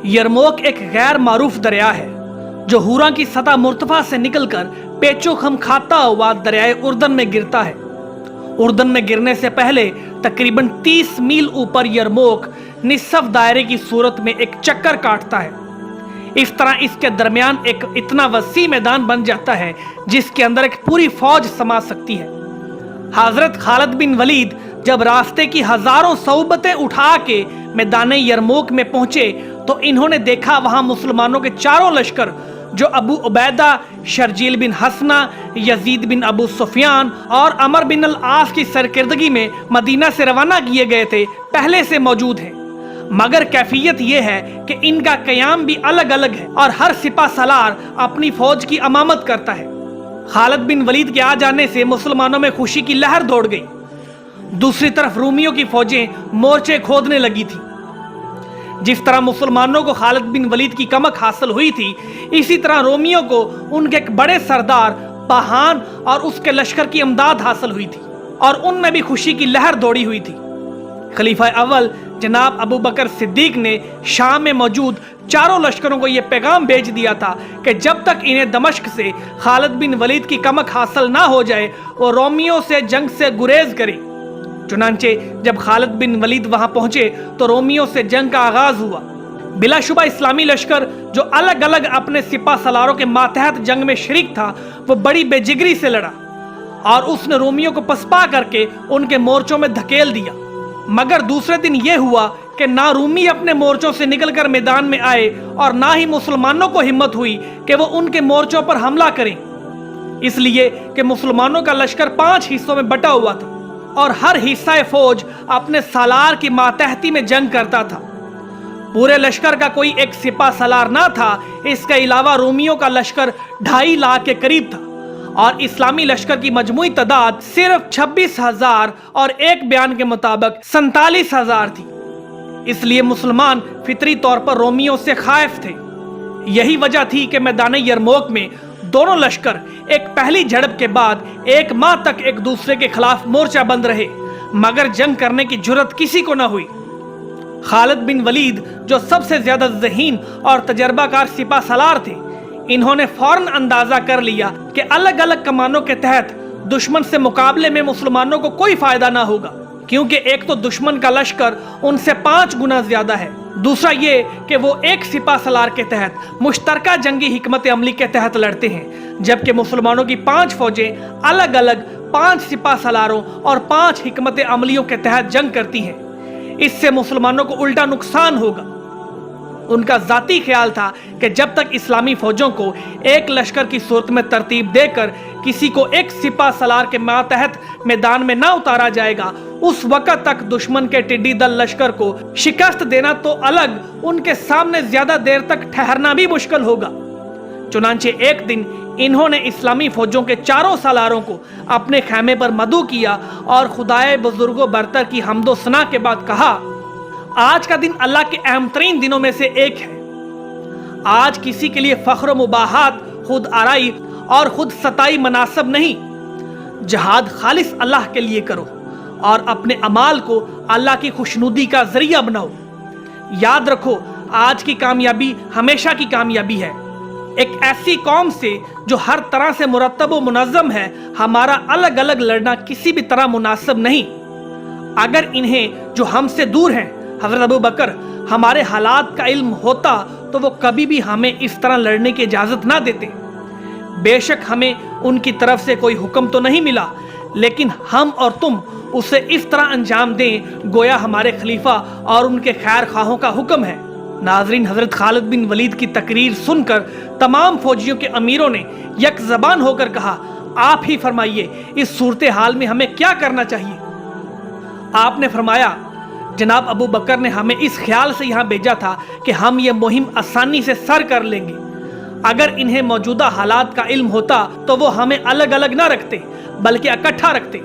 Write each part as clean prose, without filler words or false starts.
यरमोक एक गैर मारूफ दरिया है जो हुरा की सतह मुर्तफा से निकलकर पेचो खम खाता हुआ दरियाए उर्दन में गिरता है। उर्दन में गिरने से पहले तकरीबन 30 मील ऊपर यरमोक निस्सफ दायरे की सूरत में एक चक्कर काटता है। इस तरह इसके दरमियान एक इतना वसी मैदान बन जाता है जिसके अंदर एक पूरी फौज समा सकती है। हजरत खालिद बिन वलीद जब रास्ते की हजारों सौबतें उठा के मैदान यरमोक में पहुंचे तो इन्होंने देखा वहां मुसलमानों के चारों लश्कर जो अबू उबैदा, शर्जील बिन हसना, यजीद बिन अबू सुफियान और अमर बिन अल आस की सरकर्दगी में मदीना से रवाना किए गए थे, पहले से मौजूद हैं। मगर कैफियत यह है कि इनका क़याम भी अलग अलग है और हर सिपा सलार अपनी फौज की अमामत करता है। खालिद बिन वलीद के आ जाने से मुसलमानों में खुशी की लहर दौड़ गई। दूसरी तरफ रूमियों की फौजें मोर्चे खोदने लगी थी। जिस तरह मुसलमानों को खालिद बिन वलीद की कमक हासिल हुई थी, इसी तरह रोमियों को उनके एक बड़े सरदार बहान और उसके लश्कर की इमदाद हासिल हुई थी और उनमें भी खुशी की लहर दौड़ी हुई थी। खलीफा अव्वल जनाब अबू बकर सिद्दीक ने शाम में मौजूद चारों लश्करों को यह पैगाम भेज दिया था कि जब तक इन्हें दमश्क से खालिद बिन वलीद की कमक हासिल ना हो जाए वो रोमियों से जंग से गुरेज करें। चुनांचे जब खालिद बिन वलीद वहां पहुंचे तो रोमियों से जंग का आगाज हुआ। बिलाशुबा इस्लामी लश्कर जो अलग अलग अपने सिपा सलारों के मातहत जंग में शरीक था वो बड़ी बेजिगरी से लड़ा और उसने रोमियों को पसपा करके उनके मोर्चों में धकेल दिया। मगर दूसरे दिन यह हुआ कि ना रूमी अपने मोर्चों से निकलकर मैदान में आए और ना ही मुसलमानों को हिम्मत हुई कि वो उनके मोर्चों पर हमला करें, इसलिए कि मुसलमानों का लश्कर 5 हिस्सों में बटा हुआ था और हर हिस्सा फौज अपने सालार की मातहती में जंग करता था। पूरे लश्कर का कोई एक सिपा सलार ना था। इसके अलावा रोमियों का लश्कर 2.5 लाख के करीब था और इस्लामी लश्कर की मजमूई तादाद सिर्फ 26,000 और एक बयान के मुताबिक 47,000 थी। इसलिए मुसलमान फितरी तौर पर रोमियों से खाइफ थे। यही वजह थी कि मैदान यरमोक में दोनों लश्कर एक पहली झड़प के बाद 1 माह तक एक दूसरे के खिलाफ मोर्चा बंद रहे, मगर जंग करने की जुर्रत किसी को न हुई। खालिद बिन वलीद जो सबसे ज्यादा ज़हीन और तजर्बाकार सिपा सलार थे, इन्होंने फौरन अंदाजा कर लिया कि अलग अलग कमानों के तहत दुश्मन से मुकाबले में मुसलमानों को कोई फायदा ना होगा, क्योंकि एक तो दुश्मन का लश्कर उनसे 5 गुना ज्यादा है, दूसरा ये कि वो एक सिपा सलार के तहत मुश्तरका जंगी हिकमत अमली के तहत लड़ते हैं, जबकि मुसलमानों की 5 फौजें अलग अलग 5 सिपा सलारों और 5 हिकमत अमलियों के तहत जंग करती हैं। इससे मुसलमानों को उल्टा नुकसान होगा। उनका जाती ख्याल था कि जब तक इस्लामी फौजों को एक लश्कर की सूरत में तरतीब देकर किसी को एक सिपा सलार के मातहत मैदान में ना उतारा जाएगा, उस वक़्त तक दुश्मन के टिड्डी दल लश्कर को शिकस्त देना तो अलग, उनके सामने ज्यादा देर तक ठहरना भी मुश्किल होगा। चुनांचे एक दिन इन्होंने इस्लामी फौजों के चारों सालारों को अपने खैमे पर मदऊ किया और खुदाए बुजुर्गों बरतर की हम्दो सना के बाद कहा, आज का दिन अल्लाह के अहम तरीन दिनों में से एक है। आज किसी के लिए फख्र मुबाहात, खुद आराई और खुद सताई मुनासिब नहीं। जहाद खालिस अल्लाह के लिए करो और अपने अमाल को अल्लाह की खुशनुदी का जरिया बनाओ। याद रखो, आज की कामयाबी हमेशा की कामयाबी है। एक ऐसी कौम से जो हर तरह से मुरतब व मुनज़्ज़म है, हमारा अलग अलग लड़ना किसी भी तरह मुनासिब नहीं। अगर इन्हें जो हमसे दूर हैं हज़रत अबू बकर हमारे हालात का इल्म होता तो वो कभी भी हमें इस तरह लड़ने की इजाज़त ना देते। बेशक हमें उनकी तरफ से कोई हुक्म तो नहीं मिला, लेकिन हम और तुम उसे इस तरह अंजाम दें गोया हमारे खलीफा और उनके खैर खाहों का हुक्म है। नाजरीन, हजरत खालिद बिन वलीद की तकरीर सुनकर तमाम फौजियों के अमीरों ने यक ज़बान होकर कहा, आप ही फरमाइए, इस सूरत हाल में हमें क्या करना चाहिए। आपने फरमाया, जनाब अबू बकर ने हमें इस ख्याल से यहाँ भेजा था कि हम ये मुहिम आसानी से सर कर लेंगे। अगर इन्हें मौजूदा हालात का इल्म होता तो वो हमें अलग अलग ना रखते बल्कि इकट्ठा रखते।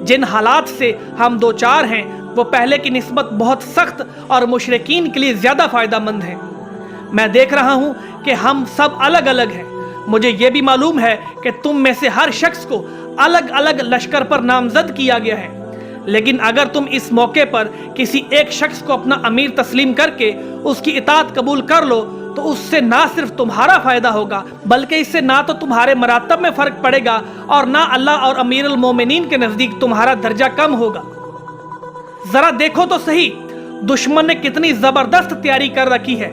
जिन हालात से हम 2-4 हैं वो पहले की निस्बत बहुत सख्त और मुशरिकीन के लिए ज़्यादा फ़ायदा मंद है। मैं देख रहा हूँ कि हम सब अलग अलग हैं। मुझे ये भी मालूम है कि तुम में से हर शख्स को अलग अलग लश्कर पर नामजद किया गया है। लेकिन अगर तुम इस मौके पर किसी एक शख्स को अपना अमीर तस्लीम करके उसकी इताअत कबूल कर लो तो उससे ना सिर्फ तुम्हारा फायदा होगा बल्कि इससे ना तो तुम्हारे मरातब में फर्क पड़ेगा और ना अल्लाह और अमीरुल मोमिनीन के नजदीक तुम्हारा दर्जा कम होगा। जरा देखो तो सही दुश्मन ने कितनी जबरदस्त तैयारी कर रखी है।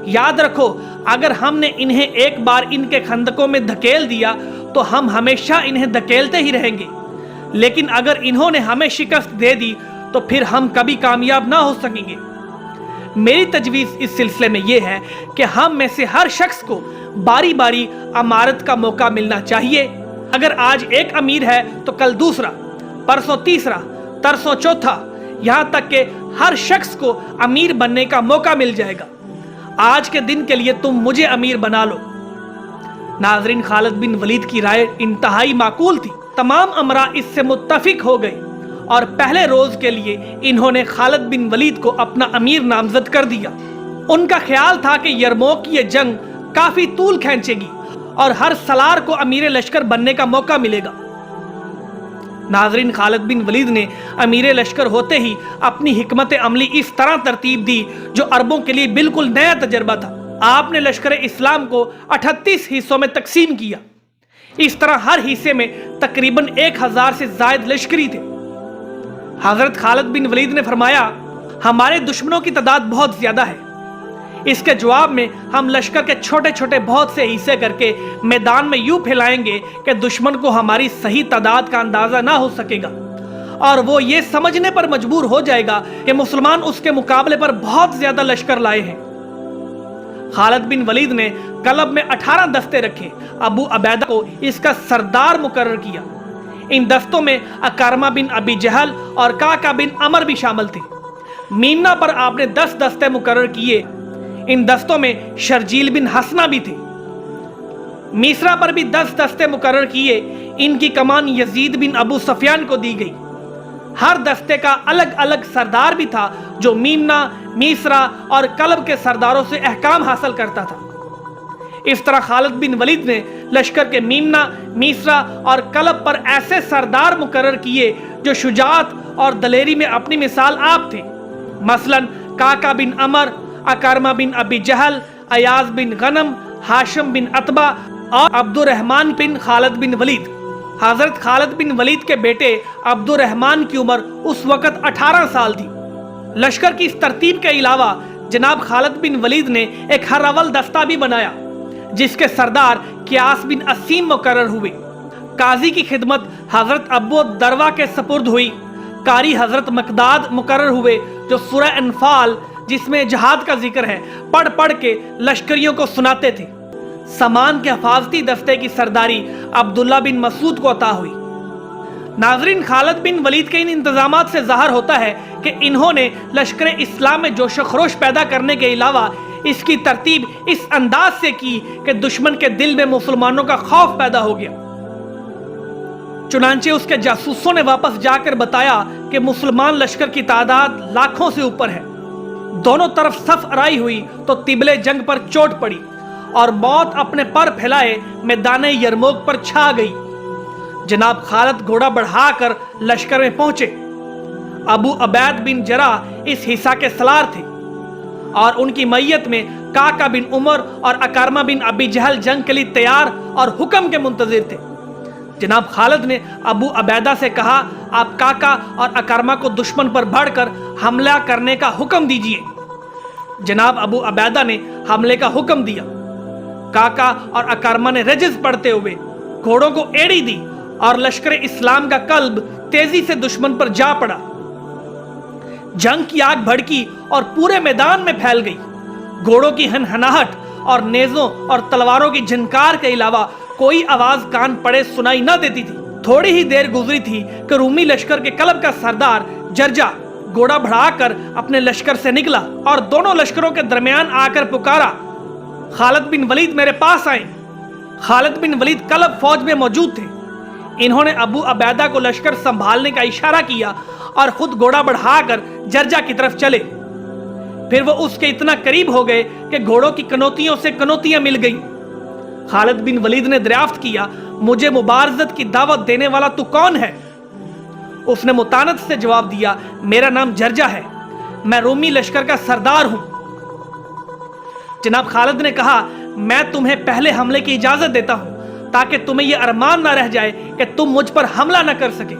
याद रखो, अगर हमने इन्हें एक बार इनके खंदकों में धकेल दिया तो हम हमेशा इन्हें धकेलते ही रहेंगे, लेकिन अगर इन्होंने हमें शिकस्त दे दी तो फिर हम कभी कामयाब ना हो सकेंगे। मेरी तजवीज़ इस सिलसिले में यह है कि हम में से हर शख्स को बारी बारी अमारत का मौका मिलना चाहिए। अगर आज एक अमीर है तो कल दूसरा, परसों तीसरा, तरसों चौथा, यहाँ तक कि हर शख्स को अमीर बनने का मौका मिल जाएगा। आज के दिन के लिए तुम मुझे अमीर बना लो। नाजरीन, खालिद बिन वलीद की राय इंतहाई माकूल थी। तमाम अमरा इससे मुत्तफिक हो गए और पहले रोज के लिए इन्होंने खालिद बिन वलीद को अपना अमीर नामजद कर दिया। उनका ख्याल था कि यरमौक की यह जंग काफी तूल खींचेगी और हर सलार को अमीर लश्कर बनने का मौका मिलेगा। नाजरीन, खालिद बिन वलीद ने अमीर लश्कर होते ही अपनी हिकमत अमली इस तरह तरतीब दी जो अरबों के लिए बिल्कुल नया तजर्बा था। आपने लश्कर इस्लाम को 38 हिस्सों में तकसीम किया। इस तरह हर हिस्से में तकरीबन 1000 से जायद लश्करी थे। हजरत खालिद बिन वलीद ने फरमाया, हमारे दुश्मनों की तादाद बहुत ज्यादा है। इसके जवाब में हम लश्कर के छोटे छोटे बहुत से हिस्से करके मैदान में यूं फैलाएंगे कि दुश्मन को हमारी सही तादाद का अंदाजा ना हो सकेगा और वो ये समझने पर मजबूर हो जाएगा कि मुसलमान उसके मुकाबले पर बहुत ज्यादा लश्कर लाए हैं। खालिद बिन वलीद ने कलब में 18 दस्ते रखे। अबू अबैदा को इसका सरदार मुकर्रर किया। इन दस्तों में अकारमा बिन अबी जहल और काका बिन अमर भी शामिल थे। मीना पर आपने 10 दस्ते मुकर्रर किए। इन दस्तों में शर्जील बिन हसना भी थे। मिस्रा पर भी 10 दस्ते मुकर्रर किए। इनकी कमान यजीद बिन अबू सफियान को दी गई। हर दस्ते का अलग अलग सरदार भी था जो मीना, मिस्रा और कलब के सरदारों से अहकाम हासिल करता था। इस तरह खालिद बिन वलीद ने लश्कर के मीना, मिस्रा और कलब पर ऐसे सरदार मुकर्रर किए जो शुजाअत और दलेरी में अपनी मिसाल आप थे। मसलन काका बिन अमर, अकारमा बिन अबी जहल, अयाज बिन गनम, हाशिम बिन अतबा और अब्दुर्रहमान बिन खालिद बिन वलीद। हजरत खालिद बिन वलीद के बेटे अब्दुर्रहमान की उम्र उस वक़्त 18 साल थी। लश्कर की इस तरतीब के अलावा जनाब खालिद बिन वलीद ने एक हरअवल दस्ता भी बनाया जिसके सरदार कियास बिन असीम मुकर्रर हुए। काजी की खिदमत हजरत अब्बू दरवा के सपुर्द हुई। कारी हजरत मकदाद मुकर्रर हुए जो सूरह अनफाल जिसमें जहाद का जिक्र है पढ़ पढ़ के लश्करियों को सुनाते थे। समान के हफाजती दस्ते की सरदारी अब्दुल्ला बिन मसूद को अता हुई। नाजरीन, खालिद बिन वलीद के इन इंतजामात से ज़ाहिर होता है कि इन्होंने लश्कर इस्लाम में जोश खरोश पैदा करने के अलावा इसकी तरतीब इस अंदाज से की कि दुश्मन के दिल में मुसलमानों का खौफ पैदा हो गया। चुनांचे उसके जासूसों ने वापस जाकर बताया कि मुसलमान लश्कर की तादाद लाखों से ऊपर है। दोनों तरफ सफ अराई हुई तो तिबले जंग पर चोट पड़ी और मौत अपने पर फैलाए मैदान यरमौक पर छा गई। जनाब खालिद घोड़ा बढ़ाकर लश्कर में पहुंचे। अबू अबैद बिन जरा इस हिस्सा के सलार थे और उनकी मैयत में काका बिन उमर और अकारमा बिन अबी जहल जंग के लिए तैयार और हुक्म के मुंतजिर थे। जनाब खालिद ने अबू अबैदा से कहा, आप काका और अकारमा को दुश्मन पर बढ़कर हमला करने का हुक्म दीजिए। जनाब अबू अबैदा ने हमले का हुक्म दिया। काका और अकारमा ने रजिज पढ़ते हुए घोड़ों को एड़ी दी और लश्कर इस्लाम का कल्ब तेजी से दुश्मन पर जा पड़ा। जंग की आग भड़की और पूरे मैदान में फैल गई। घोड़ों की हनहनाहट और नेजों और तलवारों की झनकार के अलावा कोई आवाज कान पड़े सुनाई न देती थी। थोड़ी ही देर गुजरी थी कि रूमी लश्कर के कलब का सरदार जर्जा घोड़ा बढ़ाकर अपने लश्कर से निकला और दोनों लश्करों के दरमियान आकर पुकारा, खालिद बिन वलीद मेरे पास आए। खालिद बिन वलीद कलब फौज में मौजूद थे। इन्होंने अबू अबैदा को लश्कर संभालने का इशारा किया और खुद घोड़ा बढ़ाकर जर्जा की तरफ चले। फिर वो उसके इतना करीब हो गए कि घोड़ों की कनौतियों से कनौतियां मिल गईं। खालिद बिन वलीद ने दरियाफ्त किया, मुझे मुबारजत की दावत देने वाला तू कौन है? اس نے متانت سے جواب دیا، میرا نام جرجا ہے، میں رومی لشکر کا سردار ہوں۔ جناب خالد نے کہا، میں تمہیں پہلے حملے کی اجازت دیتا ہوں تاکہ تمہیں یہ ارمان نہ رہ جائے کہ تم مجھ پر حملہ نہ کر سکے۔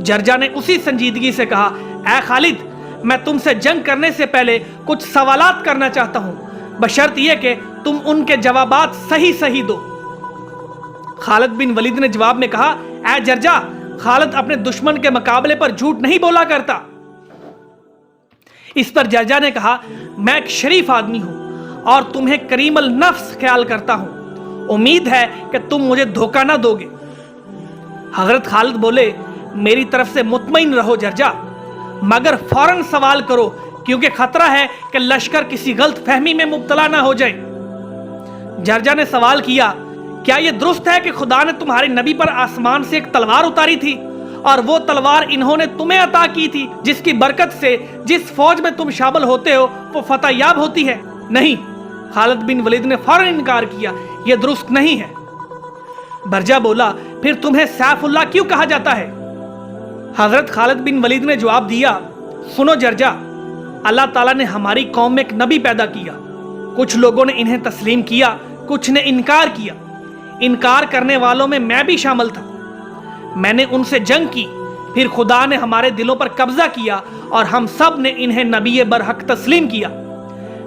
جرجا نے اسی سنجیدگی سے کہا، اے خالد، میں تم سے جنگ کرنے سے پہلے کچھ سوالات کرنا چاہتا ہوں، بشرط یہ کہ تم ان کے جوابات صحیح دو۔ خالد بن ولید نے جواب میں کہا، اے جرجا، خالد اپنے دشمن کے مقابلے پر جھوٹ نہیں بولا کرتا۔ اس پر جرجا نے کہا، میں ایک شریف آدمی ہوں اور تمہیں کریم النفس خیال کرتا ہوں، امید ہے کہ تم مجھے دھوکہ نہ دو گے۔ حضرت خالد بولے، میری طرف سے مطمئن رہو جرجا، مگر فوراً سوال کرو کیونکہ خطرہ ہے کہ لشکر کسی غلط فہمی میں مبتلا نہ ہو جائے۔ جرجا نے سوال کیا، کیا یہ درست ہے کہ خدا نے تمہارے نبی پر آسمان سے ایک تلوار اتاری تھی اور وہ تلوار انہوں نے تمہیں عطا کی تھی جس کی برکت سے جس فوج میں تم شامل ہوتے ہو وہ فتح یاب ہوتی ہے؟ نہیں، خالد بن ولید نے فوراً انکار کیا، یہ درست نہیں ہے۔ برجا بولا، پھر تمہیں سیف اللہ کیوں کہا جاتا ہے؟ حضرت خالد بن ولید نے جواب دیا، سنو جرجا، اللہ تعالیٰ نے ہماری قوم میں ایک نبی پیدا کیا، کچھ لوگوں نے انہیں تسلیم کیا، کچھ نے انکار کیا، انکار کرنے والوں میں میں بھی شامل تھا۔ میں نے ان سے جنگ کی، پھر خدا نے ہمارے دلوں پر قبضہ کیا اور ہم سب نے انہیں نبی برحق تسلیم کیا۔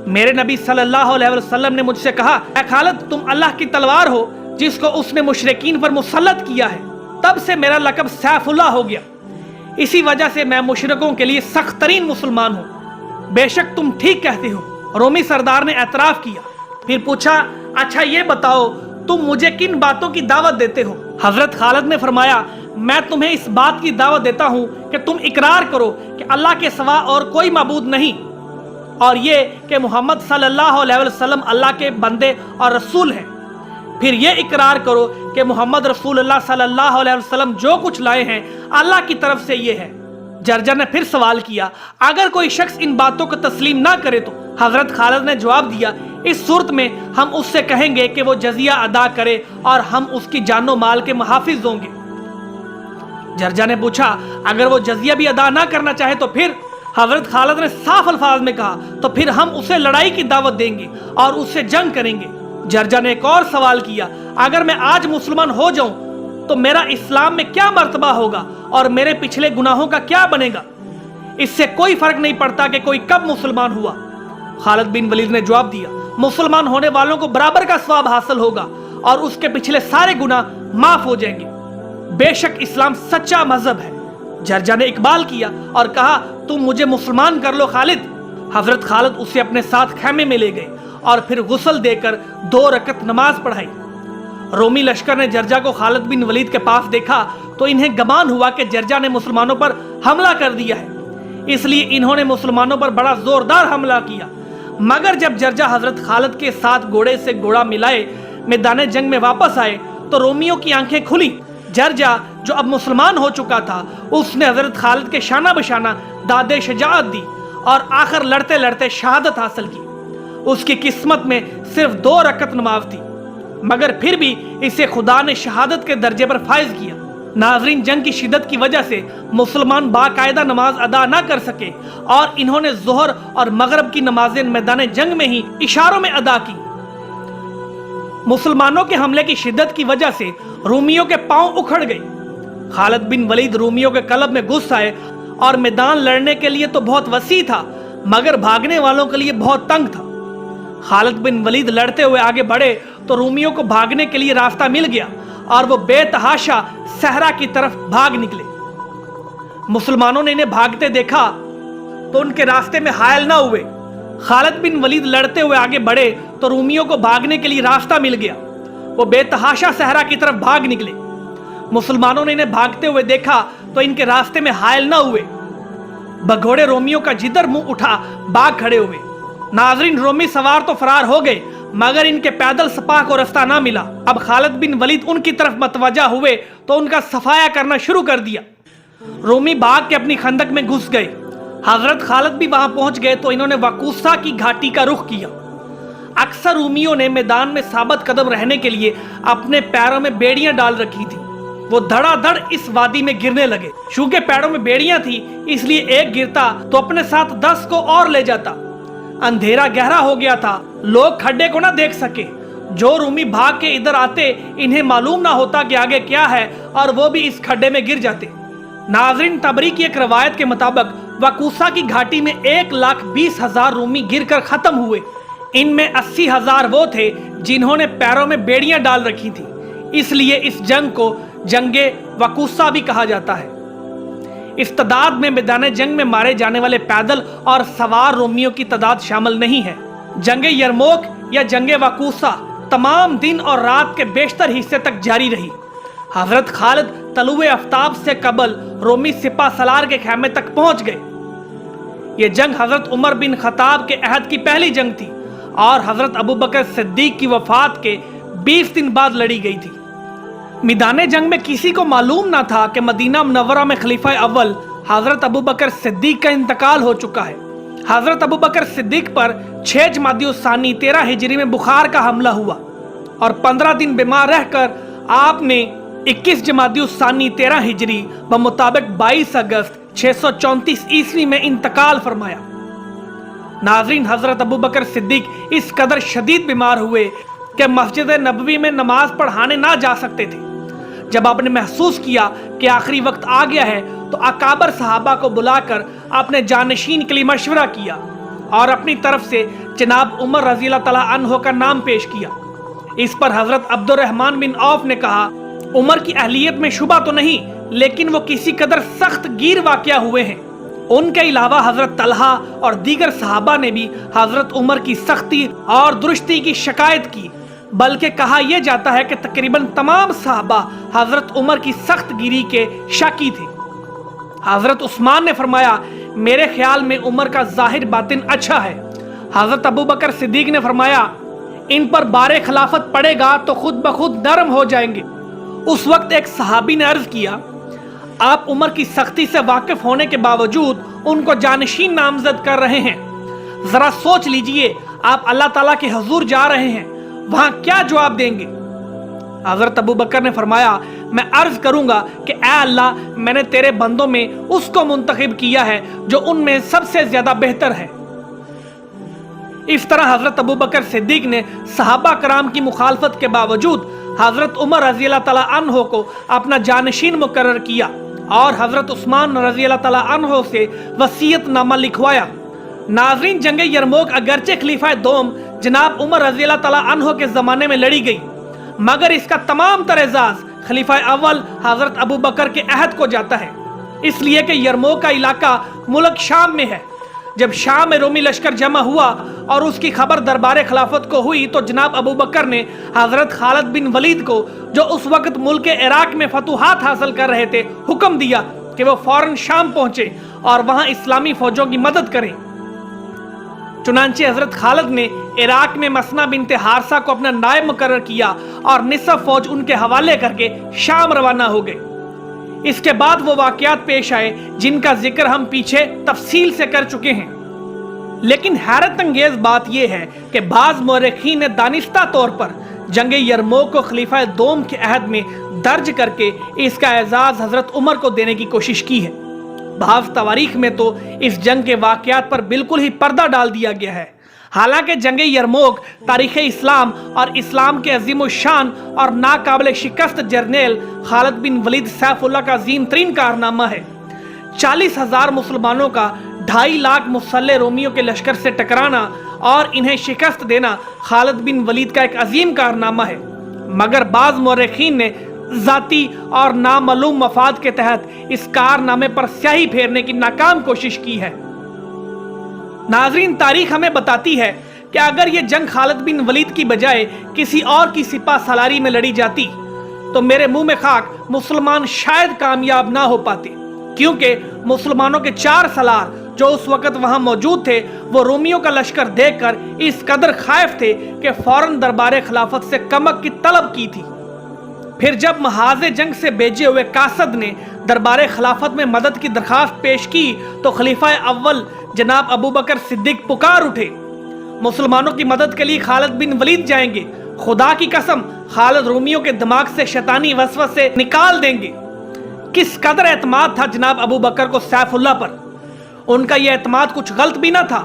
میرے نبی صلی اللہ علیہ وسلم نے مجھ سے کہا، اے خالد، تم اللہ کی تلوار ہو جس کو اس نے مشرکین پر مسلط کیا ہے۔ تب سے میرا لقب سیف اللہ ہو گیا، اسی وجہ سے میں مشرکوں کے لیے سخت ترین مسلمان ہوں۔ بے شک تم ٹھیک کہتے ہو۔ رومی سردار نے اعتراف کیا، پھر پوچھا، اچھا یہ بتاؤ تم مجھے کن باتوں کی دعوت دیتے ہو؟ حضرت خالد نے فرمایا، میں تمہیں اس بات کی دعوت دیتا ہوں کہ تم اقرار کرو کہ اللہ کے سوا اور کوئی معبود نہیں، اور یہ کہ محمد صلی اللہ علیہ وسلم اللہ کے بندے اور رسول ہیں۔ پھر یہ اقرار کرو کہ محمد رسول اللہ صلی اللہ علیہ وسلم جو کچھ لائے ہیں اللہ کی طرف سے یہ ہے۔ جرجا نے پھر سوال کیا، اگر کوئی شخص ان باتوں کو تسلیم نہ کرے تو؟ حضرت خالد نے جواب دیا، اس صورت میں ہم اس سے کہیں گے کہ وہ جزیہ ادا کرے اور ہم اس کی جان و مال کے محافظ ہوں گے۔ جرجا نے پوچھا، اگر وہ جزیہ بھی ادا نہ کرنا چاہے تو پھر؟ حضرت خالد نے صاف الفاظ میں کہا، تو پھر ہم اسے لڑائی کی دعوت دیں گے اور اس سے جنگ کریں گے۔ جرجا نے ایک اور سوال کیا، اگر میں آج مسلمان ہو جاؤں تو میرا اسلام میں کیا مرتبہ ہوگا اور میرے پچھلے گناہوں کا کیا بنے گا؟ اس سے کوئی فرق نہیں پڑتا کہ کوئی کب مسلمان ہوا۔ خالد بن ولید نے جواب دیا، مسلمان ہونے والوں کو برابر کا ثواب حاصل ہوگا اور اس کے پچھلے سارے گناہ معاف ہو جائیں گے۔ بے شک اسلام سچا مذہب ہے۔ جرجا نے اقبال کیا اور کہا، تم مجھے مسلمان کر لو خالد۔ حضرت خالد اسے اپنے ساتھ خیمے میں لے گئے اور پھر غسل دے کر 2 رکعت نماز پڑھائی۔ رومی لشکر نے جرجا کو خالد بن ولید کے پاس دیکھا تو انہیں گمان ہوا کہ جرجا نے مسلمانوں پر حملہ کر دیا ہے، اس لیے انہوں نے مسلمانوں پر بڑا زوردار حملہ کیا۔ مگر جب جرجا حضرت خالد کے ساتھ گھوڑے سے گھوڑا ملائے میدان جنگ میں واپس آئے تو رومیوں کی آنکھیں کھلی۔ جرجا جو اب مسلمان ہو چکا تھا، اس نے حضرت خالد کے شانہ بشانہ داد شجاعت دی اور آخر لڑتے لڑتے شہادت حاصل کی۔ اس کی قسمت میں صرف 2 رکعت نماز تھی، مگر پھر بھی اسے خدا نے شہادت کے درجے پر فائز کیا۔ ناظرین، جنگ کی شدت کی وجہ سے مسلمان باقاعدہ نماز ادا نہ کر سکے اور انہوں نے ظہر اور مغرب کی نمازیں میدان جنگ میں ہی اشاروں میں ادا کی۔ مسلمانوں کے حملے کی شدت کی وجہ سے رومیوں کے پاؤں اکھڑ گئے۔ خالد بن ولید رومیوں کے قلب میں گھس آئے اور میدان لڑنے کے لیے تو بہت وسیع تھا مگر بھاگنے والوں کے لیے بہت تنگ تھا۔ خالد بن ولید لڑتے ہوئے آگے بڑھے تو رومیوں کو بھاگنے کے لیے راستہ مل گیا اور وہ بے تحاشا صحرا کی طرف بھاگ نکلے۔ مسلمانوں نے انہیں بھاگتے دیکھا تو ان کے راستے میں حائل نہ ہوئے۔ خالد بن ولید لڑتے ہوئے آگے بڑھے تو رومیوں کو بھاگنے کے لیے راستہ مل گیا، وہ بے تحاشا صحرا کی طرف بھاگ نکلے۔ مسلمانوں نے انہیں بھاگتے ہوئے دیکھا تو ان کے راستے میں حائل نہ ہوئے، بگھوڑے رومیوں کا جدھر منہ اٹھا بھاگ کھڑے ہوئے۔ ناظرین، رومی سوار تو فرار ہو گئے مگر ان کے پیدل سپاہ کو رستہ نہ ملا۔ اب خالد بن ولید ان کی طرف متوجہ ہوئے تو ان کا صفایا کرنا شروع کر دیا۔ رومی بھاگ کے اپنی خندق میں گھس گئے۔ حضرت خالد بھی وہاں پہنچ گئے تو انہوں نے وقوسا کی گھاٹی کا رخ کیا۔ اکثر رومیوں نے میدان میں ثابت قدم رہنے کے لیے اپنے پیروں میں بیڑیاں ڈال رکھی تھی۔ वो धड़ाधड़ इस वादी में गिरने लगे। चूंकि पैरों में बेड़ियां थी, इसलिए एक गिरता तो अपने साथ 10 को और ले जाता। अंधेरा गहरा हो गया था, लोग खड्डे को ना देख सके। जो रूमी भाग के इधर आते, इन्हें मालूम ना होता कि आगे क्या है, और वो भी इस खड्डे में गिर जाते। नाज़रीन, तबरी की एक रवायत के मुताबिक वकूसा की घाटी में 1,20,000 रूमी गिरकर खत्म हुए। इनमें 80,000 वो थे जिन्होंने पैरों में बेड़ियां डाल रखी थी। इसलिए इस जंग को जंगे वकूसा भी कहा जाता है। इस तादाद में मैदान जंग में मारे जाने वाले पैदल और सवार रोमियों की तादाद शामिल नहीं है। जंगे यरमोक या जंगे वकूसा तमाम दिन और रात के बेशतर हिस्से तक जारी रही। हजरत खालिद तलुए आफ्ताब से कबल रोमी सिपा सलार के खेमे तक पहुंच गए। ये जंग हजरत उमर बिन खताब के अहद की पहली जंग थी और हजरत अबू बकर सिद्दीक की वफात के 20 दिन बाद लड़ी गई थी। मैदान जंग में किसी को मालूम ना था कि मदीना मुनव्वरा में खलीफा अव्वल हजरत अबू बकर सिद्दीक का इंतकाल हो चुका है। हजरत अबू बकर सिद्दीक पर 6 जमादियुस्सानी 13 हिजरी में बुखार का हमला हुआ और 15 दिन बीमार रहकर आपने 21 जमादियुस्सानी 13 हिजरी बमुताबिक 22 अगस्त 634 ईस्वी में इंतकाल फरमाया। नाज़रीन, हजरत अबू बकर सिद्दीक इस कदर शदीद बीमार हुए कि मस्जिद नबवी में नमाज पढ़ाने ना जा सकते थे। जब आपने महसूस किया कि आखिरी वक्त आ गया है तो अकाबर सहाबा को बुलाकर आपने जानशीन के लिए मशवरा किया और अपनी तरफ से जनाब उमर रज़ी अल्लाह तआला अन्हो का नाम पेश किया। इस पर हजरत अब्दुर्रहमान बिन औफ ने कहा, उमर की अहलियत में शुबा तो नहीं, लेकिन वो किसी कदर सख्त गिर वाक़या हुए हैं। उनके अलावा हजरत तलहा और दीगर सहाबा ने भी हजरत उमर की सख्ती और दुरुस्ती की शिकायत की, बल्कि कहा यह जाता है कि तकरीबन तमाम सहाबा हजरत उमर की सख्त गिरी के शाकी थे। हजरत उस्मान ने फरमाया, मेरे ख्याल में उमर का जाहिर बातिन अच्छा है। हजरत अबू बकर सिद्दीक ने फरमाया, इन पर बारे खिलाफत पड़ेगा तो खुद ब खुद नरम हो जाएंगे। उस वक्त एक सहाबी ने अर्ज किया, आप उमर की सख्ती से वाकिफ होने के बावजूद उनको जानशीन नामजद कर रहे हैं। जरा सोच लीजिए, आप अल्लाह ताला के हुजूर जा रहे हैं, वहां क्या जवाब देंगे? हजरत अबू बकर ने फरमाया, मैं अर्ज करूंगा कि ऐ अल्लाह, मैंने तेरे बंदों में उसको मुंतखब किया है जो उनमें सबसे ज्यादा बेहतर है। इस तरह हजरत अबू बकर सिद्दीक ने सहाबा कराम की मुखालफत के बावजूद हजरत उमर रज़ी अल्लाह तआला अन्हो को अपना जानशीन मुकर्रर किया और हजरत उस्मान रज़ी अल्लाह तआला अन्हो से वसीयतनामा लिखवाया। नाज़रीन, जंग यरमूक अगरचे खलीफा दोम जनाब उमर रज़ी अल्लाह तआला अन्हो के ज़माने में लड़ी गई, मगर इसका तमाम तर एजाज़ खलीफा अव्वल हजरत अबू बकर के अहद को जाता है, इसलिए कि यरमूक का इलाका मुल्क शाम में है। जब शाम में रोमी लश्कर जमा हुआ और उसकी खबर दरबार खिलाफत को हुई तो जनाब अबू बकर ने हजरत खालिद बिन वलीद को, जो उस वक्त मुल्क इराक में फतूहात हासिल कर रहे थे, हुक्म दिया कि वो फौरन शाम पहुंचे और वहां इस्लामी फौजों की मदद करें। चुनांचे हजरत खालिद ने इराक में मसना बिनते हारसा को अपना नायब मुकर्रर किया और निसफ फौज उनके हवाले करके शाम रवाना हो गए। इसके बाद वो वाकयात पेश आए जिनका जिक्र हम पीछे तफसील से कर चुके हैं, लेकिन हैरत अंगेज बात यह है कि बाज मौरखीन ने दानिस्ता तौर पर जंग यरमूक को खलीफा दोम के अहद में दर्ज करके इसका एजाज हजरत उमर को देने की कोशिश की है। बाज तवारीख में तो इस जंग के वाकयात पर बिल्कुल ही पर्दा डाल दिया गया है। हालांकि जंग यरमूक तारीख़ इस्लाम और इस्लाम के अजीम शान और नाकाबिल शिकस्त जर्नेल खालिद बिन वलीद सैफुल्लाह का अजीम तरीन कारनामा है। 40,000 मुसलमानों का 2.5 लाख मुसल्ले रोमियों के लश्कर से टकराना और इन्हें शिकस्त देना खालिद बिन वलीद का एक अजीम कारनामा है, मगर बाज मौरखीन ने जाती और नामालूम मफाद के तहत इस कारनामे पर स्याही फेरने की नाकाम कोशिश की है। नाजरीन, तारीख हमें बताती है कि अगर ये जंग खालिद बिन वलीद की बजाय किसी और की सिपा सलारी में लड़ी जाती तो मेरे मुंह में खाक, मुसलमान शायद कामयाब ना हो पाते, क्योंकि मुसलमानों के 4 सलार जो उस वक्त वहां मौजूद थे वो रोमियों का लश्कर देखकर इस कदर खाइफ थे कि फौरन दरबार खिलाफत से कमक की तलब की थी। फिर जब महाज़े जंग से भेजे हुए कासद ने दरबार खिलाफत में मदद की दरखास्त पेश की तो खलीफा अव्वल जनाब अबू बकर सिद्दीक पुकार उठे, मुसलमानों की मदद के लिए खालिद बिन वलीद जाएंगे। खुदा की कसम, खालिद रोमियों के दिमाग से शैतानी वसवसे निकाल देंगे। किस कदर एतमाद था जनाब अबू बकर को सैफुल्लाह पर। उनका यह एतमाद कुछ गलत भी ना था,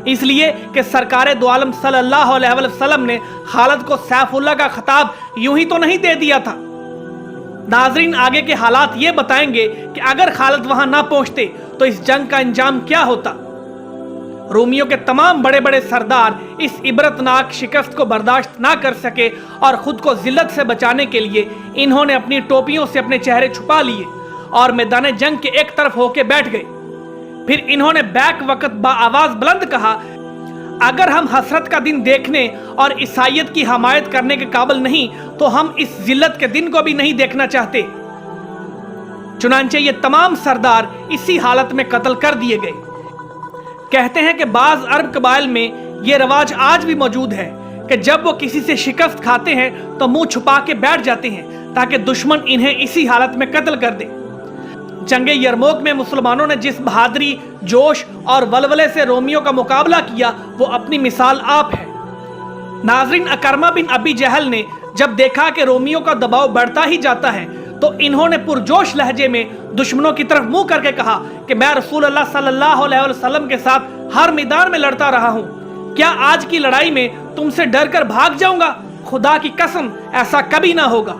इसलिए कि सरकार दो आलम सल्लल्लाहु अलैहि वसल्लम ने खालिद को सैफुल्लाह का खिताब यूं ही तो नहीं दे दिया था। नाजरीन, आगे के हालात ये बताएंगे कि अगर खालिद वहां ना पहुंचते तो इस जंग का अंजाम क्या होता। रोमियों के तमाम बड़े बड़े सरदार इस इबरतनाक शिकस्त को बर्दाश्त ना कर सके और खुद को जिल्लत से बचाने के लिए इन्होंने अपनी टोपियों से अपने चेहरे छुपा लिए और मैदान जंग के एक तरफ होके बैठ गए। फिर इन्होंने बैक वक्त बाआवाज बुलंद कहा, अगर हम हसरत का दिन देखने और ईसाइयत की हमायत करने के काबिल नहीं तो हम इस जिल्लत के दिन को भी नहीं देखना चाहते। चुनांचे ये तमाम सरदार इसी हालत में कत्ल कर दिए गए। कहते हैं कि बाज अरब कबाइल में ये रवाज आज भी मौजूद है कि जब वो किसी से शिकस्त खाते हैं तो मुंह छुपा के बैठ जाते हैं ताकि दुश्मन इन्हें इसी हालत में कत्ल कर दे। जंगे यरमूक में मुसलमानों ने जिस बहादुरी, जोश और वलवले से रोमियों का मुकाबला किया वो अपनी मिसाल आप है। नाजरीन, अकरमा बिन अबी जहल ने जब देखा कि रोमियों का दबाव बढ़ता ही जाता है तो इन्होंने पुरजोश लहजे में दुश्मनों की तरफ मुंह करके कहा कि मैं रसूलुल्लाह सल्लल्लाहु अलैहि वसल्लम के साथ हर मैदान में लड़ता रहा हूं, क्या आज की लड़ाई में तुमसे डर कर भाग जाऊंगा? खुदा की कसम ऐसा कभी ना होगा।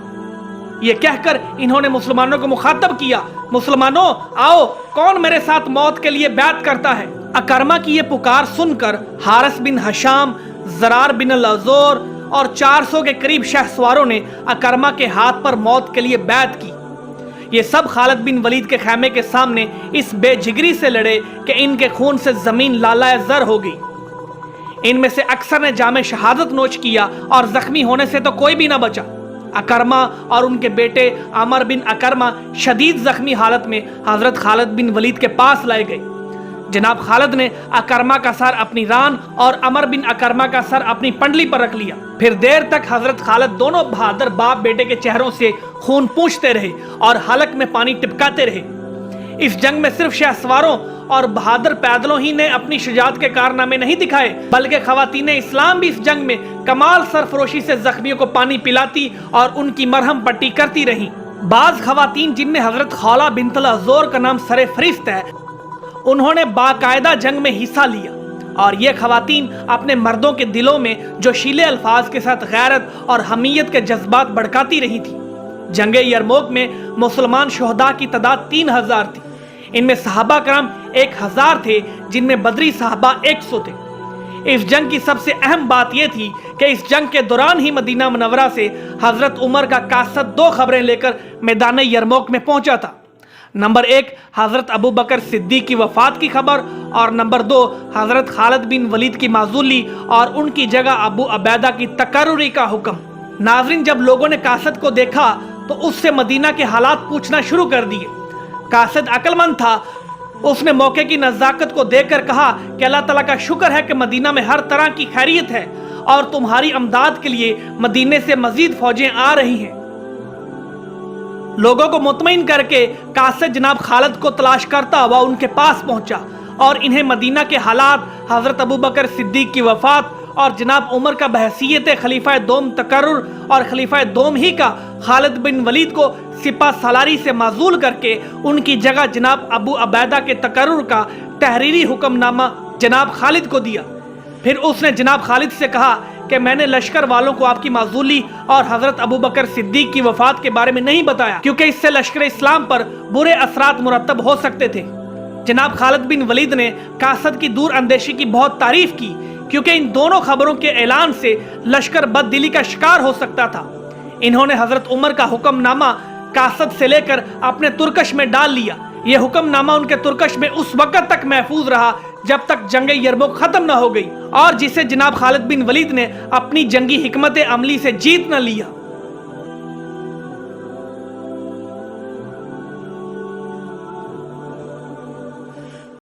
ये कहकर इन्होंने मुसलमानों को मुखातब किया, मुसलमानों आओ, कौन मेरे साथ मौत के लिए बैत करता है? अकरमा की ये पुकार सुनकर हारिस बिन हशाम, जरार बिन अल-अज़ोर और 400 के करीब शहसवारों ने अकरमा के हाथ पर मौत के लिए बैत की। ये सब खालिद बिन वलीद के खैमे के सामने इस बेजिगरी से लड़े कि इनके खून से जमीन लालाए जर हो गई। इनमें से अक्सर ने जामे शहादत नोच किया और जख्मी होने से तो कोई भी ना बचा। अकरमा और उनके बेटे अमर बिन अकरमा शदीद जख्मी हालत में हजरत खालिद बिन वलीद के पास लाए गए। जनाब खालिद ने अकरमा का सर अपनी रान और अमर बिन अकरमा का सर अपनी पंडली पर रख लिया। फिर देर तक हजरत खालिद दोनों बहादुर बाप बेटे के चेहरों से खून पूंछते रहे और हलक में पानी टिपकाते रहे। इस जंग में सिर्फ शहसवारों और बहादुर पैदलों ही ने अपनी शुजात के कारनामे नहीं दिखाए, बल्कि खवातीन इस्लाम भी इस जंग में कमाल सरफरोशी से जख्मियों को पानी पिलाती और उनकी मरहम पट्टी करती रहीं। बाज खवातीन, जिनमें हजरत खौला बिन्त अल-अज़ोर का नाम सरे फरिश्त है, उन्होंने बाकायदा जंग में हिस्सा लिया और ये खवातीन अपने मर्दों के दिलों में जोशीले अल्फाज के साथ गैरत और हमीयत के जज्बात भड़काती रही थी। जंगे यरमूक में मुसलमान शोहदा की तादाद 3000 थी। इनमें सहाबा करम 1000 थे, जिनमें बदरी सहाबा 100 थे। इस जंग की सबसे अहम बात यह थी कि इस जंग के दौरान ही मदीना मुनव्वरा से हजरत उमर का कासद 2 खबरें लेकर मैदान यरमूक में पहुंचा था। नंबर 1 हजरत अबू बकर सिद्दीक की वफात की खबर और नंबर 2 हजरत खालिद बिन वलीद की माजूली और उनकी जगह अबू अबैदा की तकर्रुरी का हुक्म। नाजरीन, जब लोगों ने कासद को देखा तो उससे मदीना के हालात पूछना शुरू कर दिए। कासद अक्लमंद था, उसने मौके की नज़ाकत को देखकर कहा कि अल्लाह ताला का शुक्र है कि मदीना में हर तरह की खैरियत है और तुम्हारी अमदाद के लिए मदीने से मजीद फौजें आ रही हैं। लोगों को मुतमईन करके कासद जनाब खालिद को तलाश करता हुआ उनके पास पहुंचा और इन्हें मदीना के हालात, हजरत अबू बकर सिद्दीक की वफात और जनाब उमर का बहसीयत खलीफा दोम तकर्रुर और खलीफा दोम ही का खालिद बिन वलीद को सिपा सालारी से माजूल करके उनकी जगह जनाब अबू अबैदा के तकर्रुर का तहरीरी हुक्मनामा जनाब खालिद को दिया। फिर उसने जनाब खालिद से कहा कि मैंने लश्कर वालों को आपकी माजूली और हजरत अबू बकर सिद्दीक की वफात के बारे में नहीं बताया, क्योंकि इससे लश्कर इस्लाम पर बुरे असरात मुरतब हो सकते थे। जनाब खालिद बिन वलीद ने कासद की दूर अंदेशी की बहुत तारीफ की, क्योंकि इन दोनों खबरों के ऐलान से लश्कर बददिली का शिकार हो सकता था। इन्होंने हजरत उमर का हुक्मनामा कासद से लेकर अपने तुर्कश में डाल लिया। यह हुक्मनामा उनके तुर्कश में उस वक्त तक महफूज रहा जब तक जंग यरमूक खत्म न हो गई और जिसे जनाब खालिद बिन वलीद ने अपनी जंगी हिकमत अमली से जीत न लिया।